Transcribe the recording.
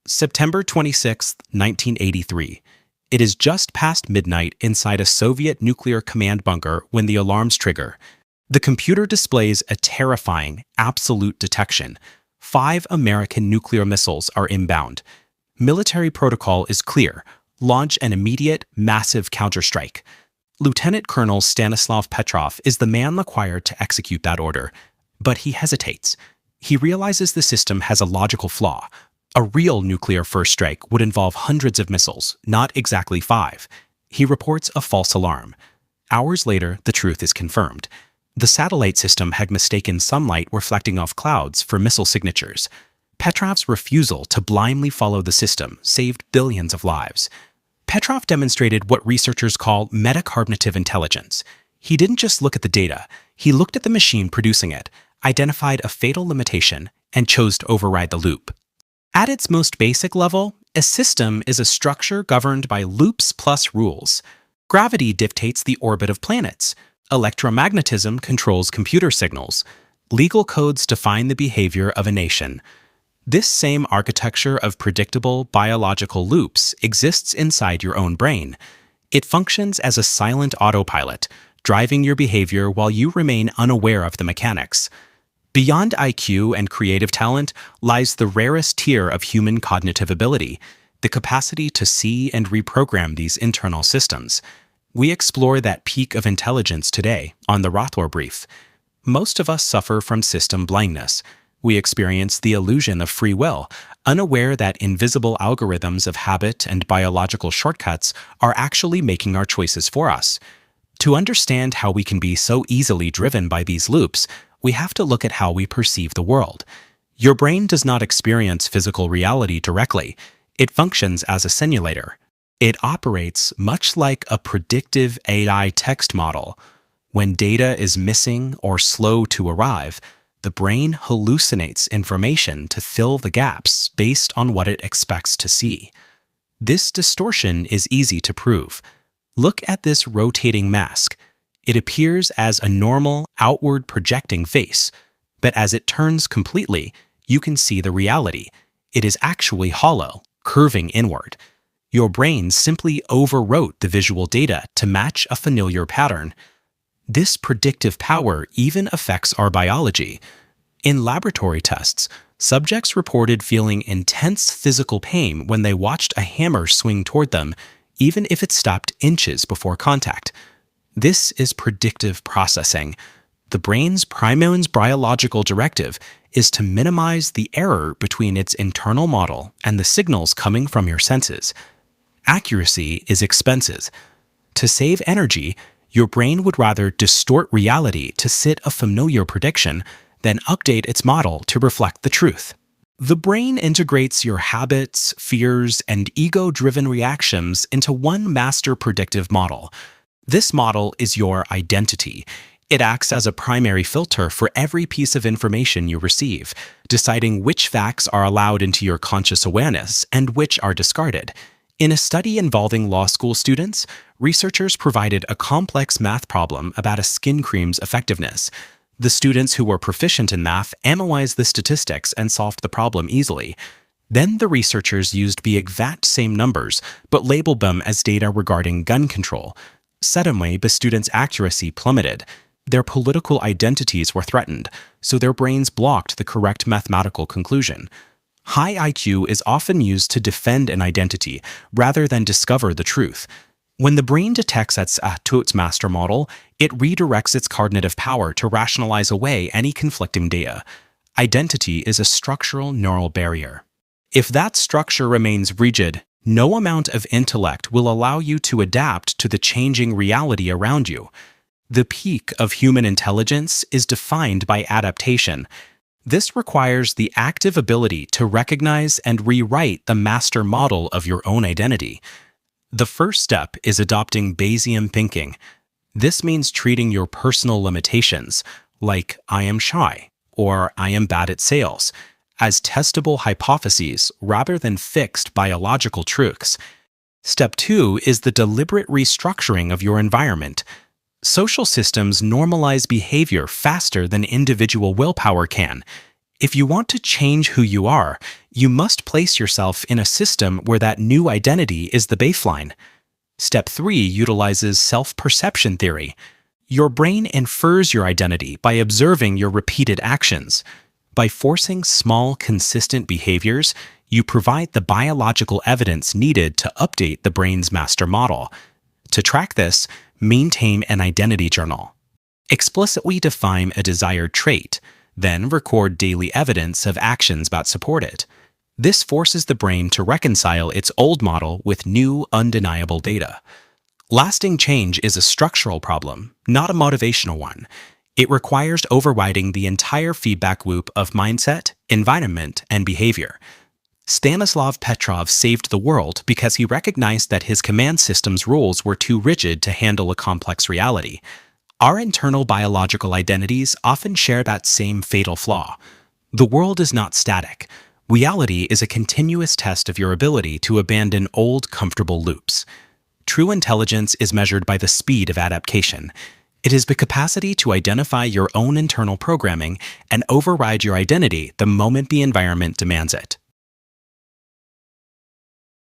September 26, 1983. It is just past midnight inside a Soviet nuclear command bunker when the alarms trigger. The computer displays a terrifying, absolute detection. 5 American nuclear missiles are inbound. Military protocol is clear. Launch an immediate, massive counterstrike. Lieutenant Colonel Stanislav Petrov is the man required to execute that order. But he hesitates. He realizes the system has a logical flaw. A real nuclear first strike would involve hundreds of missiles, not exactly 5. He reports a false alarm. Hours later, the truth is confirmed. The satellite system had mistaken sunlight reflecting off clouds for missile signatures. Petrov's refusal to blindly follow the system saved billions of lives. Petrov demonstrated what researchers call metacognitive intelligence. He didn't just look at the data, he looked at the machine producing it, identified a fatal limitation, and chose to override the loop. At its most basic level, a system is a structure governed by loops plus rules. Gravity dictates the orbit of planets. Electromagnetism controls computer signals. Legal codes define the behavior of a nation. This same architecture of predictable biological loops exists inside your own brain. It functions as a silent autopilot, driving your behavior while you remain unaware of the mechanics. Beyond IQ and creative talent lies the rarest tier of human cognitive ability, the capacity to see and reprogram these internal systems. We explore that peak of intelligence today on the Rathore Brief. Most of us suffer from system blindness. We experience the illusion of free will, unaware that invisible algorithms of habit and biological shortcuts are actually making our choices for us. To understand how we can be so easily driven by these loops, we have to look at how we perceive the world. Your brain does not experience physical reality directly. It functions as a simulator. It operates much like a predictive AI text model. When data is missing or slow to arrive, the brain hallucinates information to fill the gaps based on what it expects to see. This distortion is easy to prove. Look at this rotating mask. It appears as a normal, outward projecting face, but as it turns completely, you can see the reality. It is actually hollow, curving inward. Your brain simply overwrote the visual data to match a familiar pattern. This predictive power even affects our biology. In laboratory tests, subjects reported feeling intense physical pain when they watched a hammer swing toward them, even if it stopped inches before contact. This is predictive processing. The brain's primary biological directive is to minimize the error between its internal model and the signals coming from your senses. Accuracy is expensive. To save energy, your brain would rather distort reality to fit a familiar prediction than update its model to reflect the truth. The brain integrates your habits, fears, and ego-driven reactions into one master predictive model. This model is your identity. It acts as a primary filter for every piece of information you receive, deciding which facts are allowed into your conscious awareness and which are discarded. In a study involving law school students, researchers provided a complex math problem about a skin cream's effectiveness. The students who were proficient in math analyzed the statistics and solved the problem easily. Then the researchers used the exact same numbers, but labeled them as data regarding gun control. Suddenly, the students' accuracy plummeted. Their political identities were threatened, so their brains blocked the correct mathematical conclusion. High IQ is often used to defend an identity rather than discover the truth. When the brain detects its master model, it redirects its cognitive power to rationalize away any conflicting data. Identity is a structural neural barrier. If that structure remains rigid, no amount of intellect will allow you to adapt to the changing reality around you. The peak of human intelligence is defined by adaptation. This requires the active ability to recognize and rewrite the master model of your own identity. The first step is adopting Bayesian thinking. This means treating your personal limitations, like I am shy or I am bad at sales, as testable hypotheses rather than fixed biological truths. Step 2 is the deliberate restructuring of your environment. Social systems normalize behavior faster than individual willpower can. If you want to change who you are, you must place yourself in a system where that new identity is the baseline. Step 3 utilizes self-perception theory. Your brain infers your identity by observing your repeated actions. By forcing small, consistent behaviors, you provide the biological evidence needed to update the brain's master model. To track this, maintain an identity journal. Explicitly define a desired trait, then record daily evidence of actions that support it. This forces the brain to reconcile its old model with new, undeniable data. Lasting change is a structural problem, not a motivational one. It requires overriding the entire feedback loop of mindset, environment, and behavior. Stanislav Petrov saved the world because he recognized that his command system's rules were too rigid to handle a complex reality. Our internal biological identities often share that same fatal flaw. The world is not static. Reality is a continuous test of your ability to abandon old, comfortable loops. True intelligence is measured by the speed of adaptation. It is the capacity to identify your own internal programming and override your identity the moment the environment demands it.